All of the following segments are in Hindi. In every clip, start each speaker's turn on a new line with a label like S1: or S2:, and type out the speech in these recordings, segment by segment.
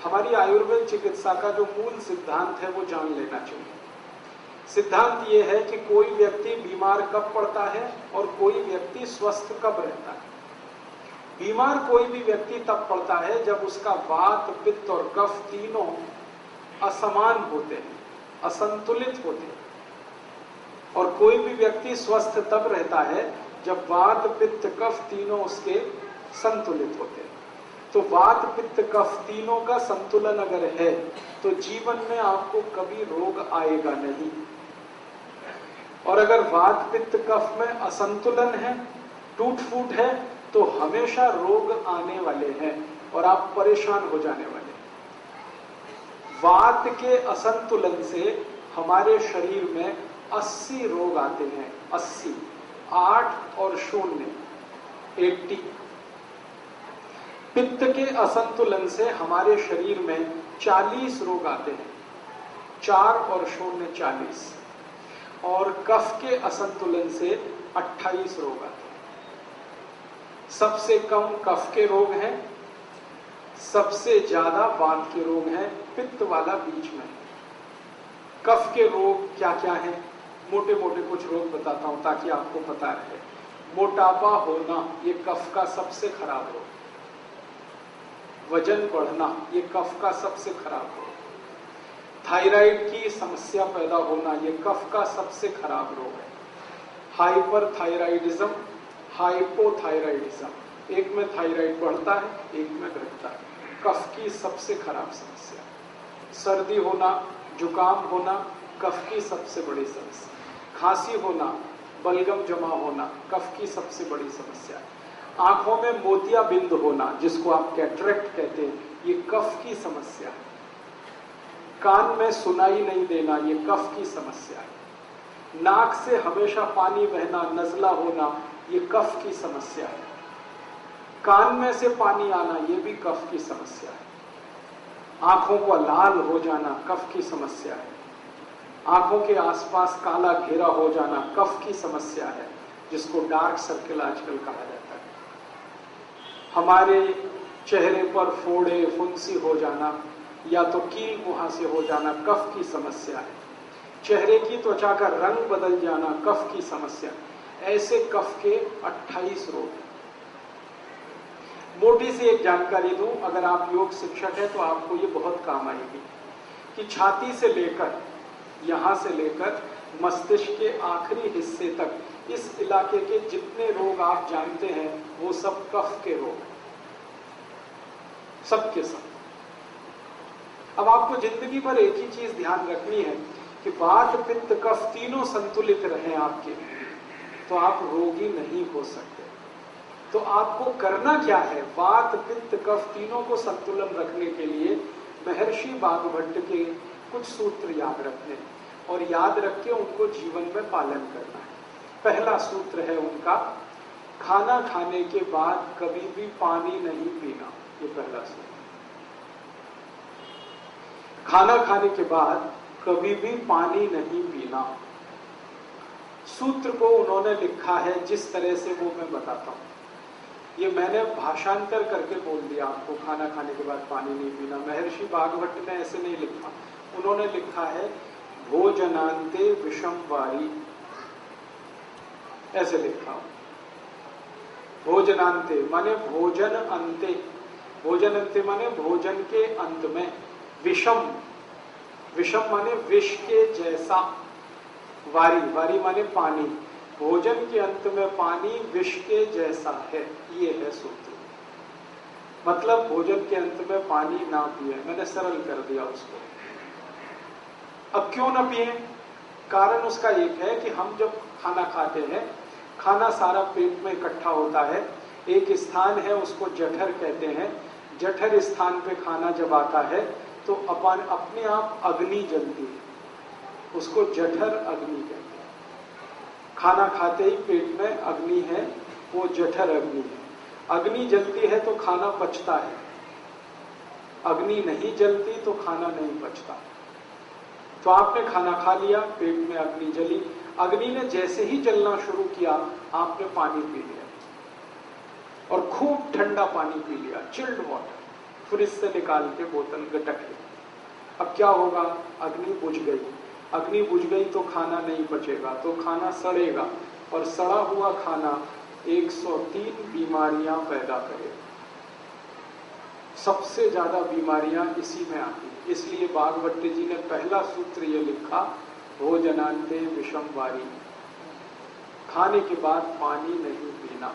S1: हमारी आयुर्वेद चिकित्सा का जो मूल सिद्धांत है वो जान लेना चाहिए। सिद्धांत ये है कि कोई व्यक्ति बीमार कब पड़ता है और कोई व्यक्ति स्वस्थ कब रहता है। बीमार कोई भी व्यक्ति तब पड़ता है जब उसका वात, पित्त और कफ तीनों असमान होते हैं, असंतुलित होते हैं। और कोई भी व्यक्ति स्वस्थ तब रहता है जब वात, पित्त, कफ तीनों उसके संतुलित होते हैं। तो वात, पित्त, कफ तीनों का संतुलन अगर है तो जीवन में आपको कभी रोग आएगा नहीं। और अगर वात, पित्त, कफ में असंतुलन है, टूट फूट है, तो हमेशा रोग आने वाले हैं और आप परेशान हो जाने वाले हैं। वात के असंतुलन से हमारे शरीर में 80 रोग आते हैं। 80, 8 और 0, 80। पित्त के असंतुलन से हमारे शरीर में 40 रोग आते हैं। 4 और 0, 40। और कफ के असंतुलन से 28 रोग आते हैं। सबसे कम कफ के रोग हैं, सबसे ज्यादा वात के रोग हैं, पित्त वाला बीच में। कफ के रोग क्या क्या हैं? मोटे मोटे कुछ रोग बताता हूं ताकि आपको पता रहे। मोटापा होना, ये कफ का सबसे खराब रोग। वजन बढ़ना, ये कफ का सबसे खराब रोग। थायराइड की समस्या पैदा होना, ये कफ का सबसे खराब रोग है। हाइपरथायराइडिज्म, हाइपोथायराइडिज्म, एक में थायराइड बढ़ता है, एक में घटता है। कफ की सबसे खराब समस्या। सर्दी होना, जुकाम होना, कफ की सबसे बड़ी समस्या। खांसी होना, बलगम जमा होना, कफ की सबसे बड़ी समस्या। आंखों में मोतियाबिंद होना, जिसको आप कैटरेक्ट कहते हैं, ये कफ की समस्या है। कान में सुनाई नहीं देना, ये कफ की समस्या है। नाक से हमेशा पानी बहना, नजला होना, ये कफ की समस्या है। कान में से पानी आना, ये भी कफ की समस्या है। आंखों को लाल हो जाना, कफ की समस्या है। आंखों के आसपास काला घेरा हो जाना, कफ की समस्या है, जिसको डार्क सर्किल आजकल कहा जाता है। हमारे चेहरे पर फोड़े, फुंसी हो जाना या तो कील वहां से हो जाना, कफ की समस्या है। चेहरे की त्वचा का रंग बदल जाना, कफ की समस्या। ऐसे कफ के 28 रोग हैं। मोटी सी एक जानकारी दूं, अगर आप योग शिक्षक हैं तो आपको ये बहुत काम आएगी, कि छाती से लेकर, यहां से लेकर मस्तिष्क के आखिरी हिस्से तक, इस इलाके के जितने रोग आप जानते हैं वो सब कफ के रोग हैं, सब के सब। अब आपको जिंदगी भर एक ही चीज ध्यान रखनी है कि वात, पित्त, कफ तीनों संतुलित रहें आपके, तो आप रोगी नहीं हो सकते। तो आपको करना क्या है? वात, पित्त, कफ तीनों को संतुलन रखने के लिए महर्षि वाग्भट के कुछ सूत्र याद रखने और याद रख के उनको जीवन में पालन करना है। पहला सूत्र है उनका, खाना खाने के बाद कभी भी पानी नहीं पीना। ये पहला सूत्र। खाना खाने के बाद कभी भी पानी नहीं पीना। सूत्र को उन्होंने लिखा है जिस तरह से वो मैं बताता हूं। ये मैंने भाषांतर करके बोल दिया आपको, खाना खाने के बाद पानी नहीं पीना। महर्षि वाग्भट ने ऐसे नहीं लिखा। उन्होंने लिखा है भोजनांते विषम वारी, ऐसे लिखा। भोजनांते माने भोजन अंते, भोजन अंते माने भोजन के अंत में। विषम, विषम माने विष के जैसा। वारी, वारी माने पानी। भोजन के अंत में पानी विष के जैसा है, ये है सूत्र। मतलब भोजन के अंत में पानी ना पिए। मैंने सरल कर दिया उसको। अब क्यों ना पिए? कारण उसका एक है कि हम जब खाना खाते हैं, खाना सारा पेट में इकट्ठा होता है। एक स्थान है, उसको जठर कहते हैं। जठर स्थान पे खाना जब आता है तो अपने आप अग्नि जलती है, उसको जठर अग्नि कहते हैं। खाना खाते ही पेट में अग्नि है, वो जठर अग्नि है। अग्नि जलती है तो खाना पचता है, अग्नि नहीं जलती तो खाना नहीं पचता। तो आपने खाना खा लिया, पेट में अग्नि जली। अग्नि ने जैसे ही जलना शुरू किया, आपने पानी पी लिया और खूब ठंडा पानी पी लिया, चिल्ड वाटर। फ्रिज से निकाल के बोतल गटक ली। अब क्या होगा, अग्नि बुझ गई। अग्नि बुझ गई तो खाना नहीं बचेगा, तो खाना सड़ेगा, और सड़ा हुआ खाना 103 बीमारियां पैदा करेगा। सबसे ज्यादा बीमारियां इसी में आती हैं। इसलिए भागवत जी ने पहला सूत्र ये लिखा, भोजनांते विषम वारी, खाने के बाद पानी नहीं पीना।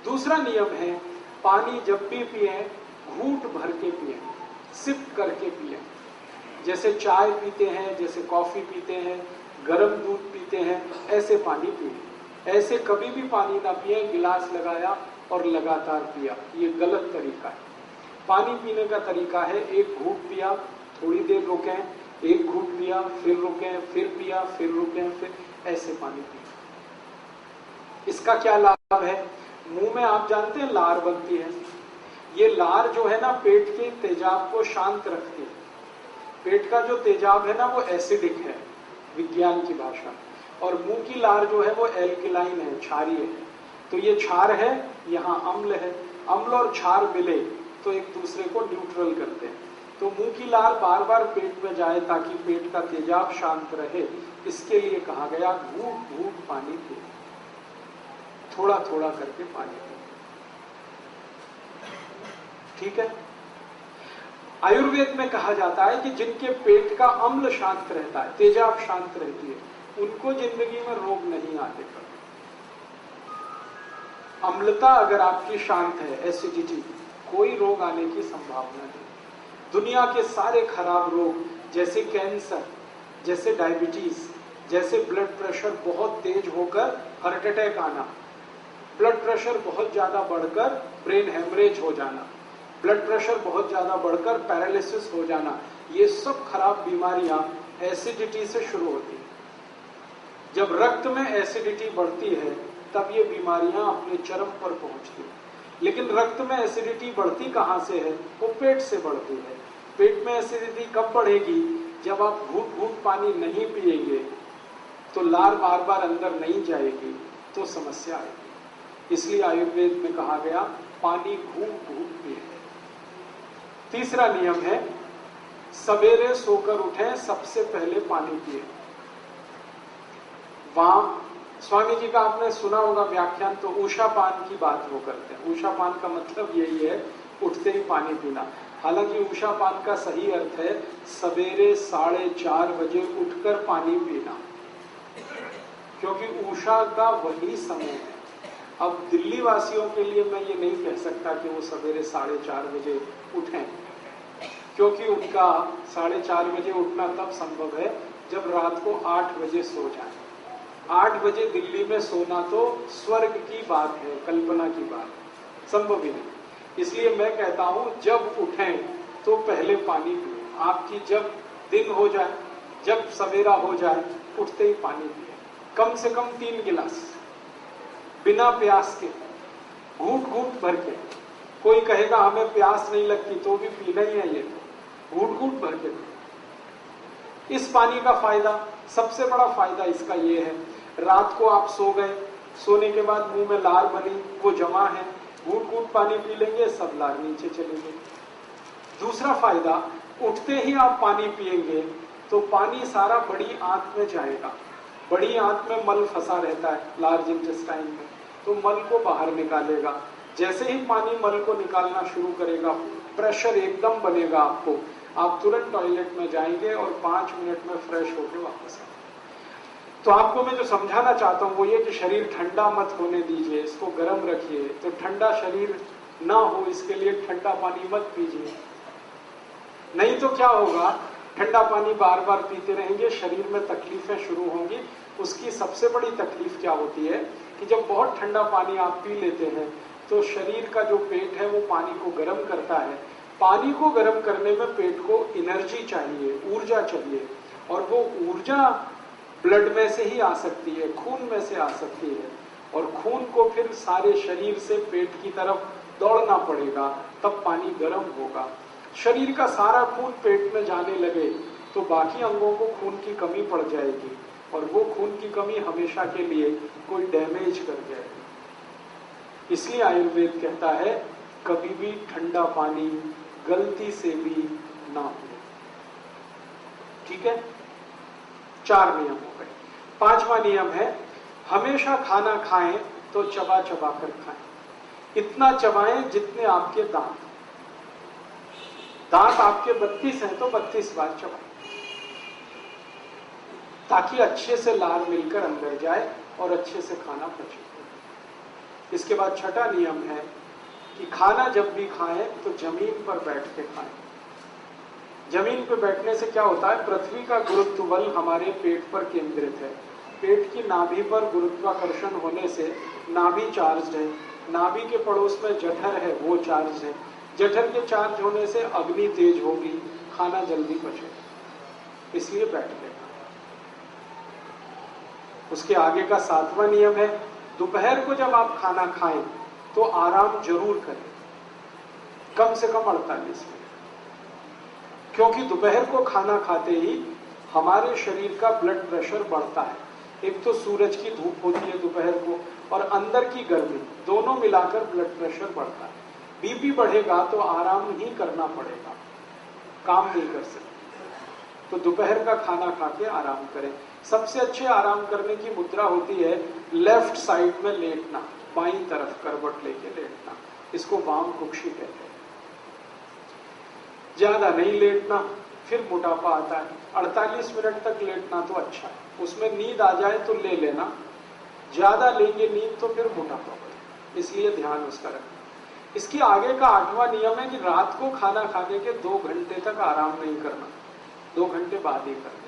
S1: दूसरा नियम है, पानी जब भी पिए घूंट भर के पिए, सिप करके पिए। जैसे चाय पीते हैं, जैसे कॉफी पीते हैं, गर्म दूध पीते हैं, ऐसे पानी पिए। ऐसे कभी भी पानी ना पिए, गिलास लगाया और लगातार पिया, ये गलत तरीका है। पानी पीने का तरीका है, एक घूंट पिया, थोड़ी देर रुके, एक घूंट पिया, फिर रुके, फिर पिया, फिर रुके, फिर ऐसे पानी पिए। इसका क्या लाभ है? मुंह में आप जानते हैं लार बनती है। ये लार जो है ना, पेट के तेजाब को शांत रखती है। पेट का जो तेजाब है ना, वो एसिडिक है विज्ञान की भाषा, और मुंह की लार जो है वो एल्कलाइन है, क्षारीय है। तो ये क्षार है, यहाँ अम्ल है। अम्ल और क्षार मिले तो एक दूसरे को न्यूट्रल करते हैं। तो मुंह की लार बार बार पेट में जाए ताकि पेट का तेजाब शांत रहे, इसके लिए कहा गया घूंट घूंट पानी पिए, थोड़ा थोड़ा करके पानी पिए। ठीक है। आयुर्वेद में कहा जाता है कि जिनके पेट का अम्ल शांत रहता है, तेजाब शांत रहती है, उनको जिंदगी में रोग नहीं आते कभी। अम्लता अगर आपकी शांत है, एसिडिटी, कोई रोग आने की संभावना नहीं। दुनिया के सारे खराब रोग जैसे कैंसर, जैसे डायबिटीज, जैसे ब्लड प्रेशर बहुत तेज होकर हार्ट अटैक आना, ब्लड प्रेशर बहुत ज्यादा बढ़कर ब्रेन हेमरेज हो जाना, ब्लड प्रेशर बहुत ज्यादा बढ़कर पैरालिसिस हो जाना, ये सब खराब बीमारियां एसिडिटी से शुरू होती हैं। जब रक्त में एसिडिटी बढ़ती है तब ये बीमारियां अपने चरम पर पहुंचती हैं। लेकिन रक्त में एसिडिटी बढ़ती कहां से है? वो पेट से बढ़ती है। पेट में एसिडिटी कब बढ़ेगी? जब आप घूंट घूंट पानी नहीं पिएंगे, तो लार बार बार अंदर नहीं जाएगी, तो समस्या आएगी। इसलिए आयुर्वेद में कहा गया पानी घूंट घूंट पिए। तीसरा नियम है, सवेरे सोकर उठे सबसे पहले पानी पिए। वहां स्वामी जी का आपने सुना होगा व्याख्यान, तो उषा पान की बात वो करते हैं। उषा पान का मतलब यही है, उठते ही पानी पीना। हालांकि उषा पान का सही अर्थ है सवेरे 4:30 बजे उठकर पानी पीना, क्योंकि उषा का वही समय है। अब दिल्ली वासियों के लिए मैं ये नहीं कह सकता कि वो सवेरे 4:30 बजे उठें, क्योंकि उनका 4:30 बजे उठना तब संभव है जब रात को 8 बजे सो जाए। 8 बजे दिल्ली में सोना तो स्वर्ग की बात है, कल्पना की बात, संभव ही नहीं। इसलिए मैं कहता हूं जब उठें तो पहले पानी पिए। आपकी जब दिन हो जाए, जब सवेरा हो जाए, उठते ही पानी पिए, कम से कम 3 गिलास, बिना प्यास के, घूंट घूंट भर के। कोई कहेगा हमें प्यास नहीं लगती, तो भी पीना ही है, ये तो घूंट घूंट भर के। इस पानी का फायदा, सबसे बड़ा फायदा इसका ये है, रात को आप सो गए, सोने के बाद मुंह में लार बनी, वो जमा है, घूंट घूंट पानी पी लेंगे, सब लार नीचे चलेंगे। दूसरा फायदा, उठते ही आप पानी पिएंगे तो पानी सारा बड़ी आंत में जाएगा। बड़ी आंत में मल फंसा रहता है, लार्ज इंटेस्टाइन में, तो मल को बाहर निकालेगा। जैसे ही पानी मल को निकालना शुरू करेगा, प्रेशर एकदम बनेगा आपको, आप तुरंत टॉयलेट में जाएंगे और 5 मिनट में फ्रेश होकर वापस आएंगे। तो आपको मैं जो समझाना चाहता हूं वो ये कि शरीर ठंडा मत होने दीजिए, इसको गर्म रखिए। तो ठंडा शरीर ना हो इसके लिए ठंडा पानी मत पीजिए, नहीं तो क्या होगा, ठंडा पानी बार बार पीते रहेंगे, शरीर में तकलीफें शुरू होंगी। उसकी सबसे बड़ी तकलीफ क्या होती है कि जब बहुत ठंडा पानी आप पी लेते हैं तो शरीर का जो पेट है वो पानी को गर्म करता है। पानी को गर्म करने में पेट को एनर्जी चाहिए, ऊर्जा चाहिए, और वो ऊर्जा ब्लड में से ही आ सकती है, खून में से आ सकती है, और खून को फिर सारे शरीर से पेट की तरफ दौड़ना पड़ेगा, तब पानी गर्म होगा। शरीर का सारा खून पेट में जाने लगे तो बाकी अंगों को खून की कमी पड़ जाएगी, और वो खून की कमी हमेशा के लिए कोई डैमेज कर जाएगी। इसलिए आयुर्वेद कहता है कभी भी ठंडा पानी गलती से भी ना हो। ठीक है, 4 नियम हो गए। 5वां नियम है, हमेशा खाना खाएं तो चबा चबा कर खाएं। इतना चबाएं जितने आपके दांत आपके 32 हैं तो 32 बार चबाएं, ताकि अच्छे से लार मिलकर अंदर जाए और अच्छे से खाना पचे। इसके बाद 6ठा नियम है कि खाना जब भी खाएं तो जमीन पर बैठ के खाएं। जमीन पर बैठने से क्या होता है, पृथ्वी का गुरुत्व बल हमारे पेट पर केंद्रित है। पेट की नाभि पर गुरुत्वाकर्षण होने से नाभि चार्ज है, नाभि के पड़ोस में जठर है, वो चार्ज है। जठर के चार्ज होने से अग्नि तेज होगी, खाना जल्दी पचेगा, इसलिए बैठ के खाएं। उसके आगे का 7वां नियम है, दोपहर को जब आप खाना खाएं तो आराम जरूर करें, कम से कम 48 मिनट, क्योंकि दोपहर को खाना खाते ही हमारे शरीर का ब्लड प्रेशर बढ़ता है। एक तो सूरज की धूप होती है दोपहर को, और अंदर की गर्मी, दोनों मिलाकर ब्लड प्रेशर बढ़ता है। बीपी बढ़ेगा तो आराम ही करना पड़ेगा, काम नहीं कर सकते। तो दोपहर का खाना खा के आराम करें। सबसे अच्छे आराम करने की मुद्रा होती है लेफ्ट साइड में लेटना, बाईं तरफ करवट लेके लेटना, इसको वाम कुक्षी कहते हैं। ज्यादा नहीं लेटना, फिर मोटापा आता है। 48 मिनट तक लेटना तो अच्छा है, उसमें नींद आ जाए तो ले लेना, ज्यादा लेंगे नींद तो फिर मोटापा बढ़े, इसलिए ध्यान उसका रखना। इसके आगे का 8वां नियम है कि रात को खाना खाने के 2 घंटे तक आराम नहीं करना, 2 घंटे बाद ही करना।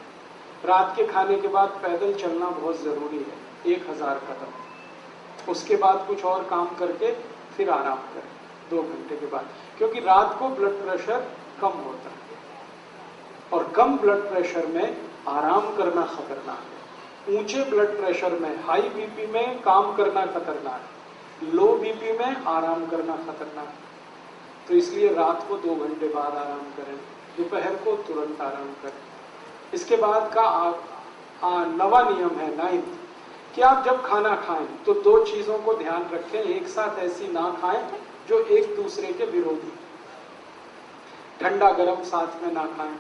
S1: रात के खाने के बाद पैदल चलना बहुत जरूरी है, 1000 कदम। उसके बाद कुछ और काम करके फिर आराम करें 2 घंटे के बाद, क्योंकि रात को ब्लड प्रेशर कम होता है, और कम ब्लड प्रेशर में आराम करना खतरनाक है। ऊंचे ब्लड प्रेशर में, हाई बीपी में काम करना खतरनाक है, लो बीपी में आराम करना खतरनाक है। तो इसलिए रात को 2 घंटे बाद आराम करें, दोपहर को तुरंत आराम करें। इसके बाद का 9वां नियम है, 9th, कि आप जब खाना खाएं तो 2 चीजों को ध्यान रखें, एक साथ ऐसी ना खाएं जो एक दूसरे के विरोधी। ठंडा गरम साथ में ना खाएं,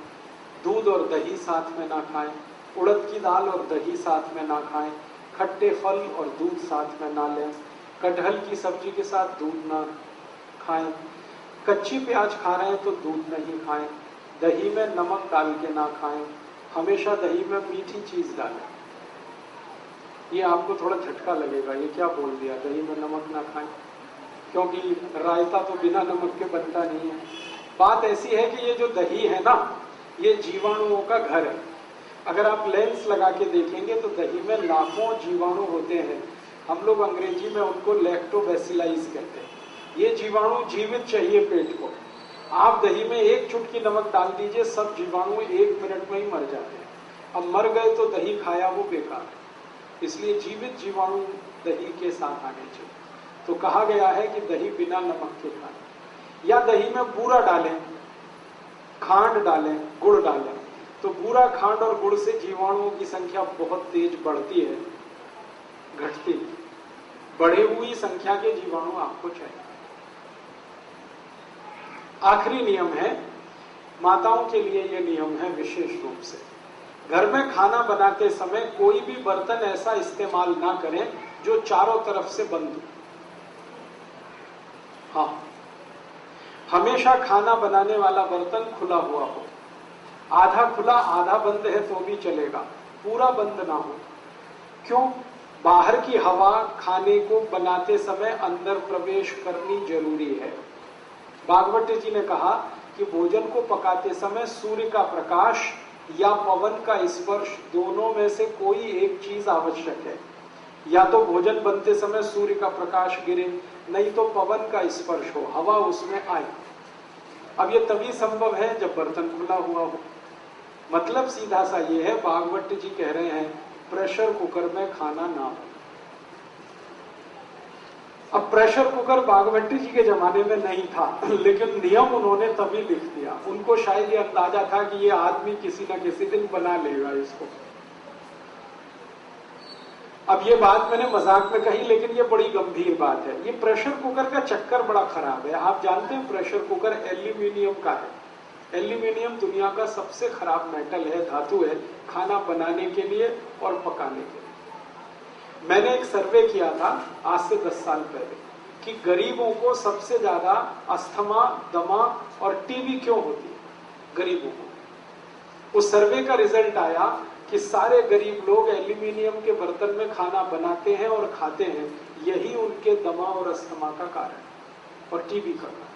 S1: दूध और दही साथ में ना खाएं, उड़द की दाल और दही साथ में ना खाएं, खट्टे फल और दूध साथ में ना लें, कटहल की सब्जी के साथ दूध ना खाएं, कच्ची प्याज खा रहे हैं तो दूध नहीं खाएं, दही में नमक डाल के ना खाएं, हमेशा दही में मीठी चीज डालें। ये आपको थोड़ा झटका लगेगा, ये क्या बोल दिया, दही में नमक ना खाएं, क्योंकि रायता तो बिना नमक के बनता नहीं है। बात ऐसी है कि ये जो दही है ना, ये जीवाणुओं का घर है। अगर आप लेंस लगा के देखेंगे तो दही में लाखों जीवाणु होते हैं, हम लोग अंग्रेजी में उनको लैक्टोबैसिलाइज कहते हैं। ये जीवाणु जीवित चाहिए पेट को, आप दही में 1 चुटकी नमक डाल दीजिए, सब जीवाणु 1 मिनट में ही मर जाते हैं। अब मर गए तो दही खाया वो बेकार है, इसलिए जीवित जीवाणु दही के साथ आने चाहिए। तो कहा गया है कि दही बिना नमक के खाएं, या दही में बूरा डालें, खांड डालें, गुड़ डालें। तो बूरा, खांड और गुड़ से जीवाणुओं की संख्या बहुत तेज बढ़ती है, घटती। बढ़ी हुई संख्या के जीवाणु आपको चाहिए। आखिरी नियम है, माताओं के लिए यह नियम है विशेष रूप से, घर में खाना बनाते समय कोई भी बर्तन ऐसा इस्तेमाल ना करें जो चारों तरफ से बंद हो। हाँ, हमेशा खाना बनाने वाला बर्तन खुला हुआ हो, आधा खुला आधा बंद है तो भी चलेगा, पूरा बंद ना हो। क्यों? बाहर की हवा खाने को बनाते समय अंदर प्रवेश करनी जरूरी है। भागवत जी ने कहा कि भोजन को पकाते समय सूर्य का प्रकाश या पवन का स्पर्श, दोनों में से कोई एक चीज आवश्यक है। या तो भोजन बनते समय सूर्य का प्रकाश गिरे, नहीं तो पवन का स्पर्श हो, हवा उसमें आए। अब ये तभी संभव है जब बर्तन खुला हुआ हो। मतलब सीधा सा ये है, भागवत जी कह रहे हैं प्रेशर कुकर में खाना ना हो। अब प्रेशर कुकर भागवत जी के जमाने में नहीं था, लेकिन नियम उन्होंने तभी लिख दिया। उनको शायद ये अंदाजा था कि ये आदमी किसी न किसी दिन बना लेगा इसको। अब ये बात मैंने मजाक में कही, लेकिन ये बड़ी गंभीर बात है। ये प्रेशर कुकर का चक्कर बड़ा खराब है। आप जानते हैं प्रेशर कुकर एल्यूमिनियम का है। एल्यूमिनियम दुनिया का सबसे खराब मेटल है, धातु है, खाना बनाने के लिए और पकाने के लिए। मैंने एक सर्वे किया था आज से 10 साल पहले कि गरीबों को सबसे ज्यादा अस्थमा, दमा और टीबी क्यों होती है गरीबों को। उस सर्वे का रिजल्ट आया कि सारे गरीब लोग एल्यूमिनियम के बर्तन में खाना बनाते हैं और खाते हैं, यही उनके दमा और अस्थमा का कारण और टीबी का कारण।